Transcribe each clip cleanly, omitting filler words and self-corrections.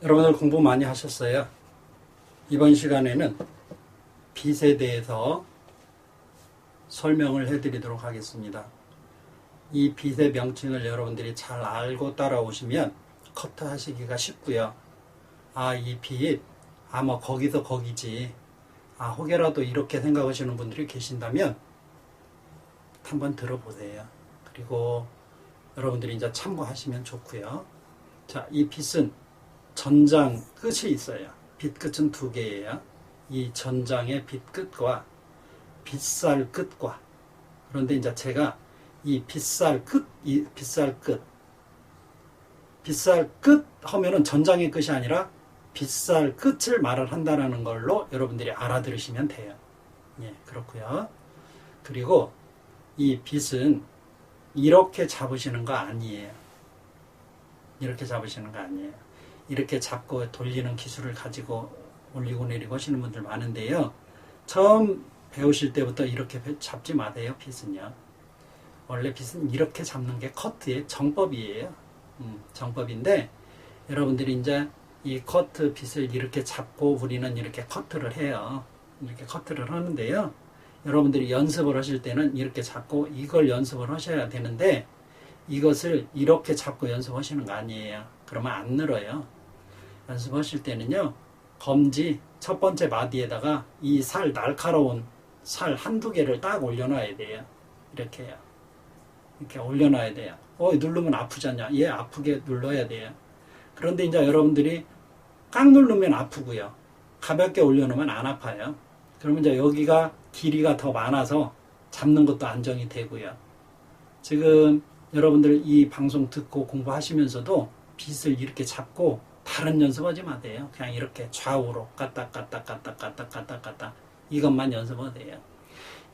여러분들 공부 많이 하셨어요? 이번 시간에는 빛에 대해서 설명을 해드리도록 하겠습니다. 이 빛의 명칭을 여러분들이 잘 알고 따라오시면 커트 하시기가 쉽고요. 이 빛, 뭐 거기서 거기지. 혹여라도 이렇게 생각하시는 분들이 계신다면 한번 들어보세요. 그리고 여러분들이 이제 참고하시면 좋고요. 자, 이 빛은 전장 끝이 있어요. 빛 끝은 두 개예요. 이 전장의 빛 끝과 빛살 끝과, 그런데 이제 제가 이 빛살 끝 하면은 전장의 끝이 아니라 빛살 끝을 말을 한다는 걸로 여러분들이 알아들으시면 돼요. 예, 그렇고요. 그리고 이 빛은 이렇게 잡으시는 거 아니에요. 이렇게 잡으시는 거 아니에요. 이렇게 잡고 돌리는 기술을 가지고 올리고 내리고 하시는 분들 많은데요. 처음 배우실 때부터 이렇게 잡지 마세요. 빛은요. 원래 빛은 이렇게 잡는 게 커트의 정법이에요. 정법인데 여러분들이 이제 이 커트 빛을 이렇게 잡고 우리는 이렇게 커트를 해요. 이렇게 커트를 하는데요. 여러분들이 연습을 하실 때는 이렇게 잡고 이걸 연습을 하셔야 되는데 이것을 이렇게 잡고 연습하시는 거 아니에요. 그러면 안 늘어요. 연습하실 때는요, 검지 첫 번째 마디에다가 이 살, 날카로운 살 한두 개를 딱 올려놔야 돼요. 이렇게요. 이렇게 올려놔야 돼요. 누르면 아프지 않냐? 예, 아프게 눌러야 돼요. 그런데 이제 여러분들이 꽉 누르면 아프고요. 가볍게 올려놓으면 안 아파요. 그러면 이제 여기가 길이가 더 많아서 잡는 것도 안정이 되고요. 지금 여러분들 이 방송 듣고 공부하시면서도 빛을 이렇게 잡고 다른 연습하지 마세요. 그냥 이렇게 좌우로 까딱 이것만 연습하세요.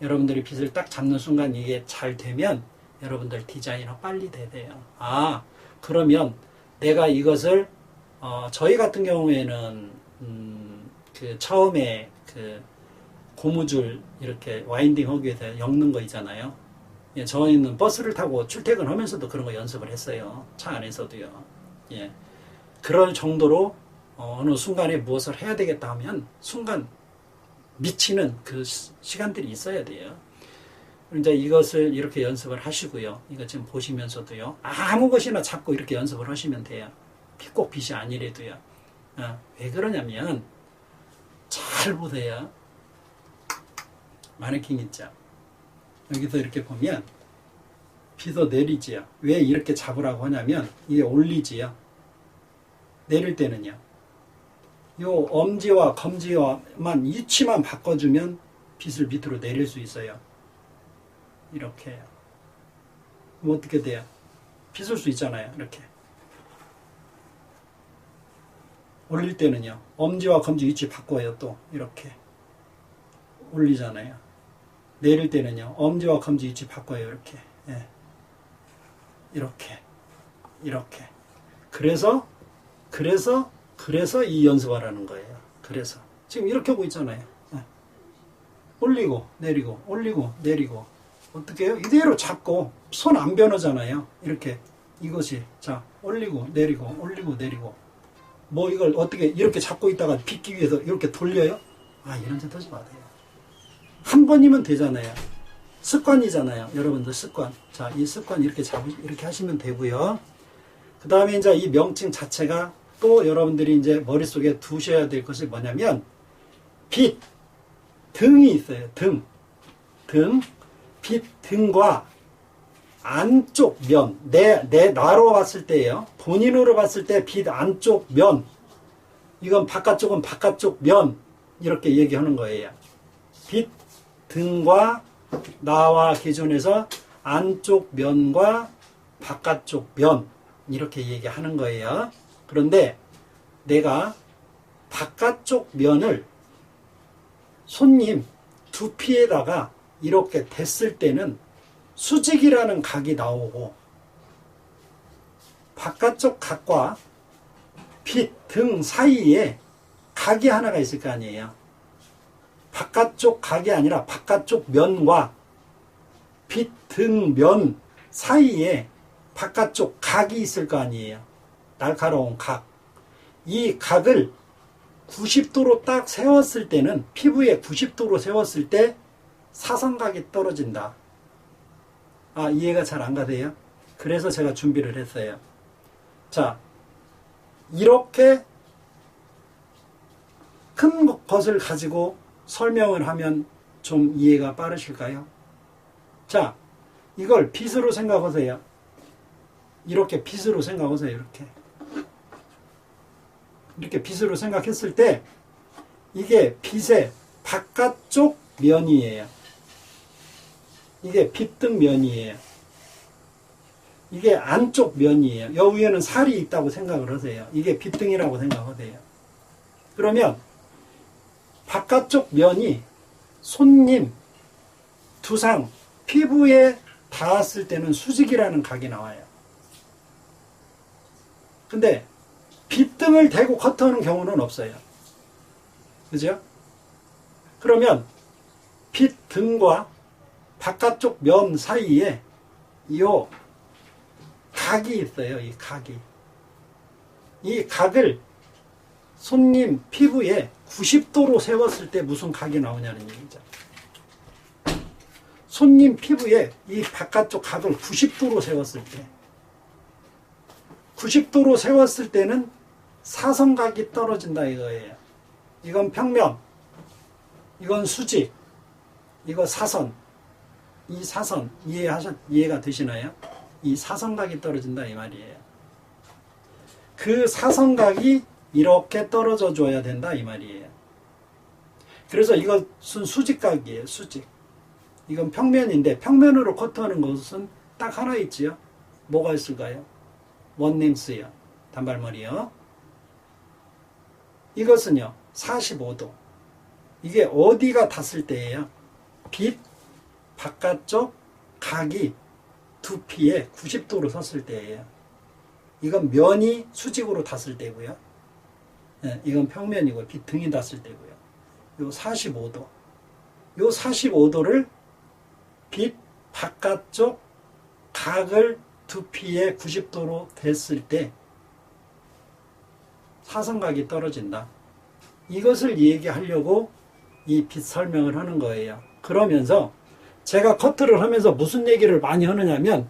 여러분들이 빛을 딱 잡는 순간 이게 잘 되면 여러분들 디자이너 빨리 되세요. 그러면 내가 이것을 저희 같은 경우에는 처음에 고무줄 이렇게 와인딩 하기 위해서 엮는 거 있잖아요. 예, 저희는 버스를 타고 출퇴근하면서도 그런 거 연습을 했어요. 차 안에서도요. 예, 그럴 정도로 어느 순간에 무엇을 해야 되겠다 하면 순간 미치는 그 시간들이 있어야 돼요. 이제 이것을 이렇게 연습을 하시고요. 이거 지금 보시면서도요. 아무 것이나 잡고 이렇게 연습을 하시면 돼요. 꼭 빛이 아니래도요. 왜 그러냐면 잘 보세요. 마네킹 있죠. 여기서 이렇게 보면 빛이 내리지요. 왜 이렇게 잡으라고 하냐면 이게 올리지요. 내릴 때는요. 요 엄지와 검지와만 위치만 바꿔주면 빛을 밑으로 내릴 수 있어요. 이렇게요. 그럼 어떻게 돼요? 빗을 수 있잖아요. 이렇게. 올릴 때는요. 엄지와 검지 위치 바꿔요. 또 이렇게. 올리잖아요. 내릴 때는요. 엄지와 검지 위치 바꿔요. 이렇게. 예. 이렇게. 그래서 이 연습하라는 거예요. 그래서 지금 이렇게 하고 있잖아요. 예. 올리고 내리고 올리고 내리고 어떻게 해요? 이대로 잡고 손 안 변하잖아요. 이렇게 이것이 자 올리고 내리고 올리고 내리고 뭐 이걸 어떻게 이렇게 잡고 있다가 빗기 위해서 이렇게 돌려요? 이런 짓 하지 마세요. 한 번이면 되잖아요. 습관이잖아요. 여러분들 습관. 자, 이 습관 이렇게 이렇게 하시면 되고요. 그 다음에 이제 이 명칭 자체가 또 여러분들이 이제 머릿속에 두셔야 될 것이 뭐냐면 빛, 등이 있어요. 등. 빛 등과 안쪽 면, 나로 봤을 때예요. 본인으로 봤을 때 빛 안쪽 면, 이건 바깥쪽은 바깥쪽 면, 이렇게 얘기하는 거예요. 빛 등과 나와 기준에서 안쪽 면과 바깥쪽 면, 이렇게 얘기하는 거예요. 그런데 내가 바깥쪽 면을 손님 두피에다가 이렇게 댔을 때는 수직이라는 각이 나오고 바깥쪽 각과 빛 등 사이에 각이 하나가 있을 거 아니에요. 바깥쪽 각이 아니라 바깥쪽 면과 빛 등 면 사이에 바깥쪽 각이 있을 거 아니에요. 날카로운 각. 이 각을 90도로 딱 세웠을 때는, 피부에 90도로 세웠을 때 사선각이 떨어진다. 아, 이해가 잘 안 가세요? 그래서 제가 준비를 했어요. 자, 이렇게 큰 것을 가지고 설명을 하면 좀 이해가 빠르실까요? 자, 이걸 빗으로 생각하세요. 이렇게 빗으로 생각하세요. 이렇게 빗으로 생각했을 때 이게 빗의 바깥쪽 면이에요. 이게 빗등 면이에요. 이게 안쪽 면이에요. 여 위에는 살이 있다고 생각을 하세요. 이게 빗등이라고 생각하세요. 그러면 바깥쪽 면이 손님, 두상, 피부에 닿았을 때는 수직이라는 각이 나와요. 근데 빗등을 대고 커트하는 경우는 없어요. 그죠? 그러면 빗등과 바깥쪽 면 사이에 이 각이 있어요. 이 각이. 이 각을 손님 피부에 90도로 세웠을 때 무슨 각이 나오냐는 얘기죠. 손님 피부에 이 바깥쪽 각을 90도로 세웠을 때, 90도로 세웠을 때는 사선각이 떨어진다 이거예요. 이건 평면, 이건 수직, 이거 사선. 이 사선 이해가 되시나요? 이 사선각이 떨어진다 이 말이에요. 그 사선각이 이렇게 떨어져 줘야 된다 이 말이에요. 그래서 이것은 수직각이에요. 수직. 이건 평면인데, 평면으로 커트하는 것은 딱 하나 있지요. 뭐가 있을까요? 원nem스요. 단발머리요. 이것은요 45도. 이게 어디가 닿았을 때예요? 빛 바깥쪽 각이 두피에 90도로 섰을 때예요. 이건 면이 수직으로 닿았을 때고요. 네, 이건 평면이고 빛 등이 닿았을 때고요. 요 45도. 요 45도를 빛 바깥쪽 각을 두피에 90도로 댔을 때 사선각이 떨어진다. 이것을 얘기하려고 이 빛 설명을 하는 거예요. 그러면서 제가 커트를 하면서 무슨 얘기를 많이 하느냐면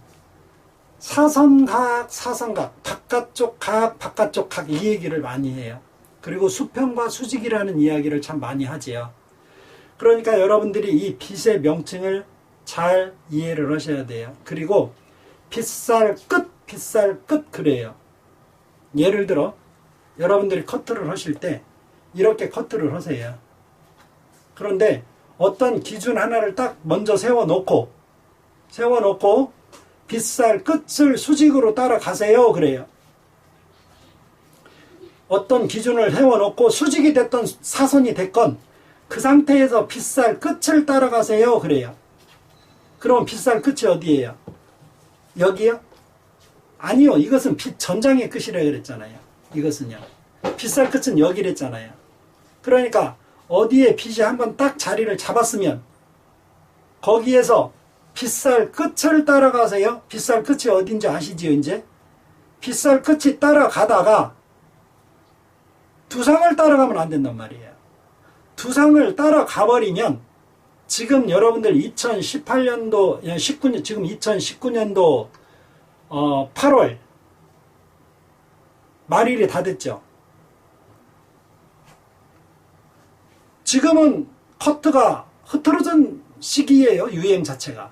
사선각, 사선각, 바깥쪽 각, 바깥쪽 각 이 얘기를 많이 해요. 그리고 수평과 수직이라는 이야기를 참 많이 하지요. 그러니까 여러분들이 이 빛의 명칭을 잘 이해를 하셔야 돼요. 그리고 빗살 끝 그래요. 예를 들어 여러분들이 커트를 하실 때 이렇게 커트를 하세요. 그런데 어떤 기준 하나를 딱 먼저 세워놓고 빗살 끝을 수직으로 따라가세요 그래요. 어떤 기준을 세워놓고 수직이 됐던 사선이 됐건 그 상태에서 빗살 끝을 따라가세요 그래요. 그럼 빗살 끝이 어디예요? 여기요? 아니요. 이것은 빛 전장의 끝이라 그랬잖아요. 이것은요. 빗살 끝은 여기랬잖아요. 그러니까 어디에 빛이 한번 딱 자리를 잡았으면 거기에서 빗살 끝을 따라가세요. 빗살 끝이 어딘지 아시지요 이제? 빗살 끝이 따라가다가 두상을 따라가면 안 된단 말이에요. 두상을 따라가버리면 지금 여러분들 2018년도, 19년, 지금 2019년도 8월 말일이 다 됐죠. 지금은 커트가 흐트러진 시기예요. 유행 자체가.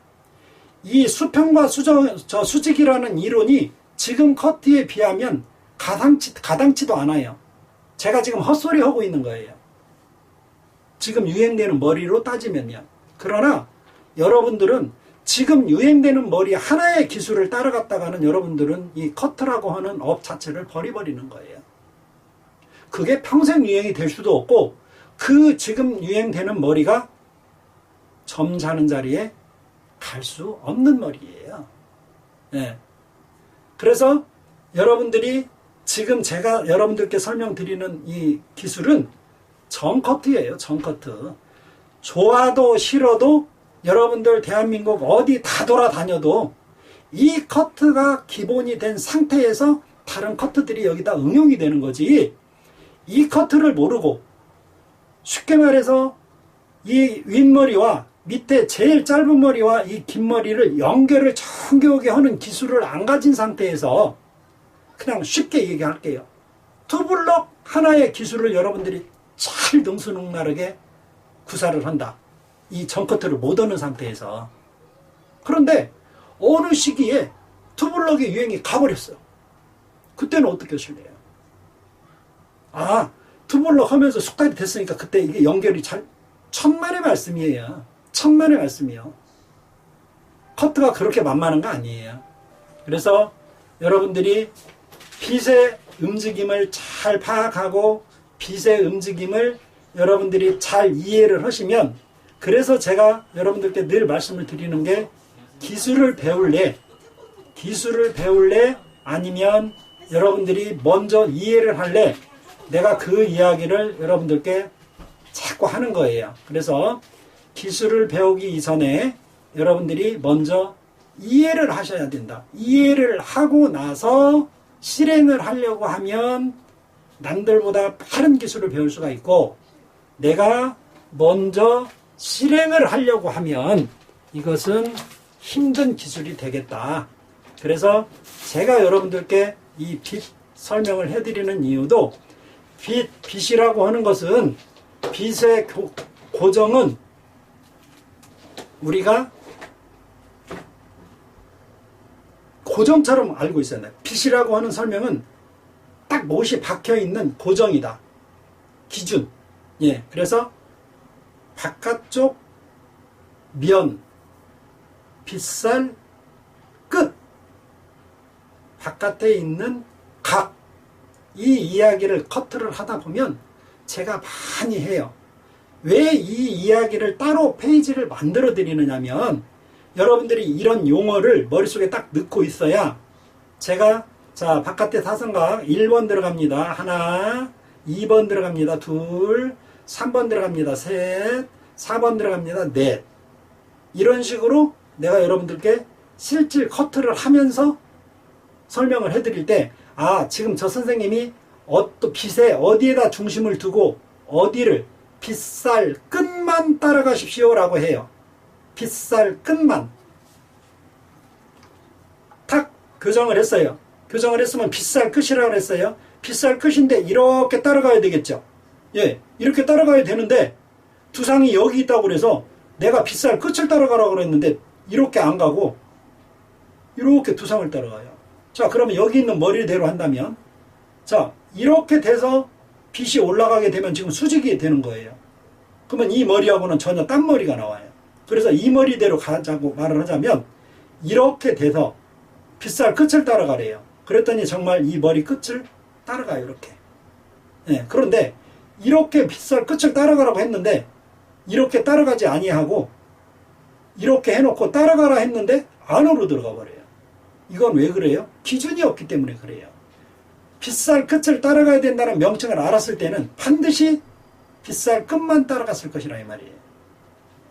이 수평과 수직이라는 이론이 지금 커트에 비하면 가당치도 않아요. 제가 지금 헛소리 하고 있는 거예요. 지금 유행되는 머리로 따지면요. 그러나 여러분들은 지금 유행되는 머리 하나의 기술을 따라갔다가는 여러분들은 이 커트라고 하는 업 자체를 버려버리는 거예요. 그게 평생 유행이 될 수도 없고 그 지금 유행되는 머리가 점잖은 자리에 갈 수 없는 머리예요. 네. 그래서 여러분들이 지금 제가 여러분들께 설명드리는 이 기술은 정커트예요. 정커트. 좋아도 싫어도 여러분들 대한민국 어디 다 돌아다녀도 이 커트가 기본이 된 상태에서 다른 커트들이 여기다 응용이 되는 거지. 이 커트를 모르고 쉽게 말해서 이 윗머리와 밑에 제일 짧은 머리와 이 긴 머리를 연결을 정교하게 하는 기술을 안 가진 상태에서 그냥 쉽게 얘기할게요. 투블럭 하나의 기술을 여러분들이 잘 능수능란하게 구사를 한다. 이 전커트를 못 하는 상태에서. 그런데 어느 시기에 투블럭의 유행이 가버렸어요. 그때는 어떻게 하실래요? 아, 투블럭 하면서 숙달이 됐으니까 그때 이게 연결이 잘, 천만의 말씀이에요. 천만의 말씀이요. 커트가 그렇게 만만한 거 아니에요. 그래서 여러분들이 빗의 움직임을 잘 파악하고 빗의 움직임을 여러분들이 잘 이해를 하시면, 그래서 제가 여러분들께 늘 말씀을 드리는 게 기술을 배울래 아니면 여러분들이 먼저 이해를 할래, 내가 그 이야기를 여러분들께 자꾸 하는 거예요. 그래서 기술을 배우기 이전에 여러분들이 먼저 이해를 하셔야 된다. 이해를 하고 나서 실행을 하려고 하면 남들보다 빠른 기술을 배울 수가 있고, 내가 먼저 실행을 하려고 하면 이것은 힘든 기술이 되겠다. 그래서 제가 여러분들께 이 빗 설명을 해드리는 이유도, 빗이라고 하는 것은, 빗의 고정은 우리가 고정처럼 알고 있어야 돼요. 빗이라고 하는 설명은 딱 못이 박혀있는 고정이다. 기준. 예, 그래서 바깥쪽 면, 빗살 끝, 바깥에 있는 각, 이 이야기를 커트를 하다 보면 제가 많이 해요. 왜 이 이야기를 따로 페이지를 만들어 드리느냐면, 여러분들이 이런 용어를 머릿속에 딱 넣고 있어야, 제가 자 바깥에 사선각 1번 들어갑니다. 하나, 2번 들어갑니다. 둘, 3번 들어갑니다. 셋, 4번 들어갑니다. 넷. 이런 식으로 내가 여러분들께 실질 커트를 하면서 설명을 해드릴 때, 아, 지금 저 선생님이 빗에 어디에다 중심을 두고 어디를, 빗살 끝만 따라가십시오 라고 해요. 빗살 끝만 탁 교정을 했어요. 교정을 했으면 빗살 끝이라고 했어요. 빗살 끝인데 이렇게 따라가야 되겠죠. 예, 이렇게 따라가야 되는데 두상이 여기 있다고 그래서 내가 빗살 끝을 따라가라고 그랬는데 이렇게 안 가고 이렇게 두상을 따라가요. 자, 그러면 여기 있는 머리대로 한다면, 자, 이렇게 돼서 빗이 올라가게 되면 지금 수직이 되는 거예요. 그러면 이 머리하고는 전혀 딴 머리가 나와요. 그래서 이 머리대로 가자고 말을 하자면, 이렇게 돼서 빗살 끝을 따라가래요. 그랬더니 정말 이 머리 끝을 따라가요. 이렇게. 예, 그런데 이렇게 빗살 끝을 따라가라고 했는데 이렇게 따라가지 아니하고 이렇게 해놓고 따라가라 했는데 안으로 들어가 버려요. 이건 왜 그래요? 기준이 없기 때문에 그래요. 빗살 끝을 따라가야 된다는 명칭을 알았을 때는 반드시 빗살 끝만 따라갔을 것이라 이 말이에요.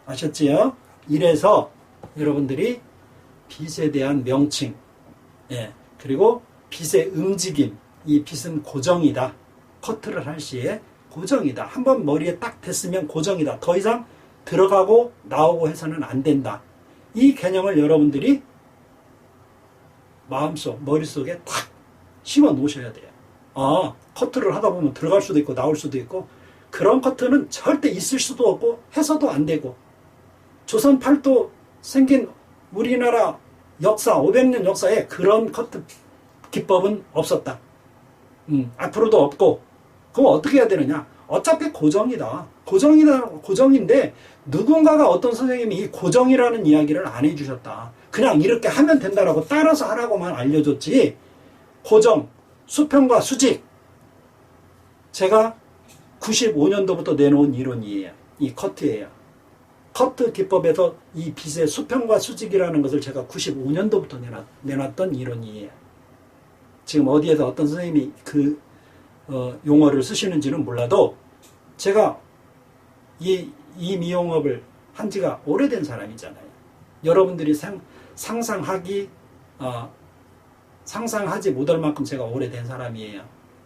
아셨지요? 이래서 여러분들이 빗에 대한 명칭, 예, 그리고 빗의 움직임, 이 빗은 고정이다. 커트를 할 시에 고정이다. 한번 머리에 딱 됐으면 고정이다. 더 이상 들어가고 나오고 해서는 안 된다. 이 개념을 여러분들이 마음속, 머릿속에 탁 심어 놓으셔야 돼요. 아, 커트를 하다 보면 들어갈 수도 있고 나올 수도 있고, 그런 커트는 절대 있을 수도 없고 해서도 안 되고, 조선 팔도 생긴 우리나라 역사, 500년 역사에 그런 커트 기법은 없었다. 앞으로도 없고. 그럼 어떻게 해야 되느냐? 어차피 고정이다. 고정인데 누군가가, 어떤 선생님이 이 고정이라는 이야기를 안 해주셨다. 그냥 이렇게 하면 된다라고 따라서 하라고만 알려줬지, 고정, 수평과 수직, 제가 95년도부터 내놓은 이론이에요. 이 커트예요. 커트 기법에서 이 빗의 수평과 수직이라는 것을 제가 95년도부터 내놨던 이론이에요. 지금 어디에서 어떤 선생님이 그 용어를 쓰시는지는 몰라도, 제가 이 미용업을 한 지가 오래된 사람이잖아요. 여러분들이 상상하지 못할 만큼 제가 오래된 사람이에요.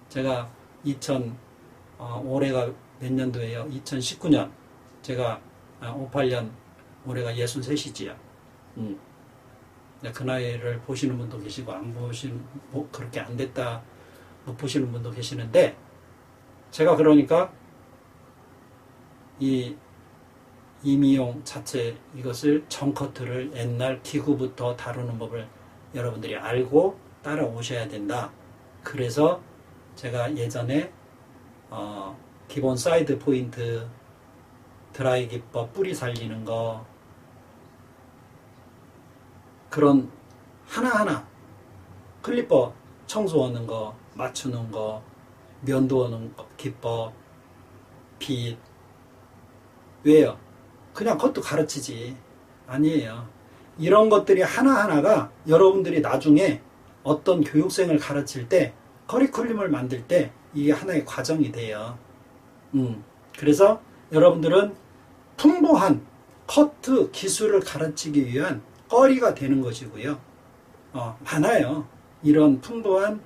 제가 올해가 몇 년도예요? 2019년. 제가 58년 올해가 63이지요. 그 나이를 보시는 분도 계시고 안 보시는 그렇게 안 됐다 못 보시는 분도 계시는데, 제가 그러니까 이 임의용 자체 이것을 정커트를 옛날 기구부터 다루는 법을 여러분들이 알고 따라오셔야 된다. 그래서 제가 예전에 기본 사이드 포인트, 드라이 기법, 뿌리 살리는 거, 그런 하나하나 클리퍼 청소하는 거, 맞추는 거, 면도하는 기법, 빗, 왜요? 그냥 그것도 가르치지. 아니에요. 이런 것들이 하나하나가 여러분들이 나중에 어떤 교육생을 가르칠 때, 커리큘럼을 만들 때 이게 하나의 과정이 돼요. 그래서 여러분들은 풍부한 커트 기술을 가르치기 위한 거리가 되는 것이고요. 많아요. 이런 풍부한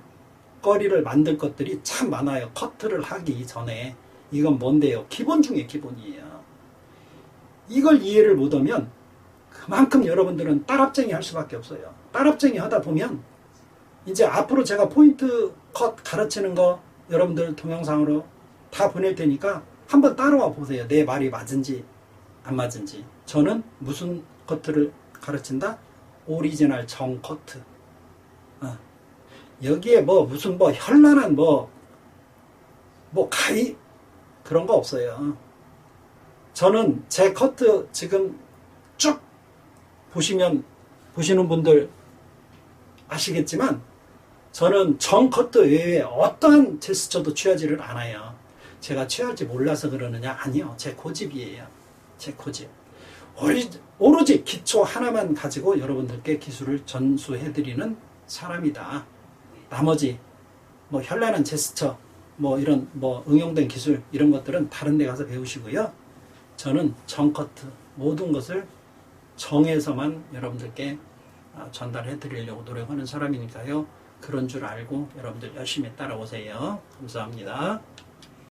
거리를 만들 것들이 참 많아요. 커트를 하기 전에. 이건 뭔데요? 기본 중에 기본이에요. 이걸 이해를 못하면 그만큼 여러분들은 따랍쟁이 할 수밖에 없어요. 따랍쟁이 하다 보면 이제 앞으로 제가 포인트 컷 가르치는 거 여러분들 동영상으로 다 보낼 테니까 한번 따라와 보세요. 내 말이 맞은지 안 맞은지. 저는 무슨 커트를 가르친다? 오리지널 정 커트. 여기에 무슨 현란한 가위 그런 거 없어요. 저는 제 커트 지금 쭉 보시는 분들 아시겠지만, 저는 정 커트 외에 어떠한 제스처도 취하지를 않아요. 제가 취할지 몰라서 그러느냐? 아니요. 제 고집이에요. 제 고집. 오로지 기초 하나만 가지고 여러분들께 기술을 전수해드리는 사람이다. 나머지 현란한 제스처, 이런 응용된 기술 이런 것들은 다른 데 가서 배우시고요. 저는 정커트 모든 것을 정해서만 여러분들께 전달해 드리려고 노력하는 사람이니까요. 그런 줄 알고 여러분들 열심히 따라오세요. 감사합니다.